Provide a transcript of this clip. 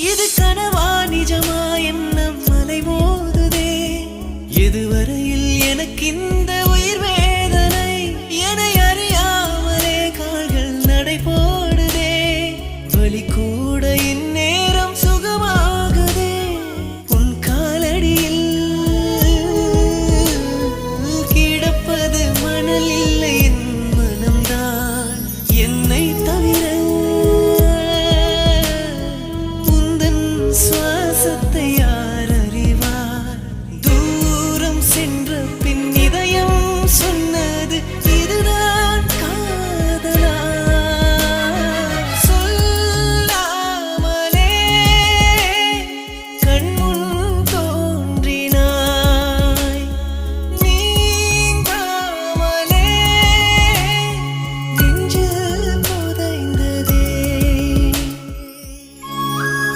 இது கனவா நிஜமா எண்ணம் மலை மோதுதே எதுவரையில் எனக்கு இந்த உயிர் வேதனை என அறியாமலே கால்கள் நடை போடுதே வலி கூட இந்நேரம் சுகமாகுதே உன் காலடியில் கிடப்பது மணல் இல்லை என் மனம்தான் என்னை தவிர உந்தன்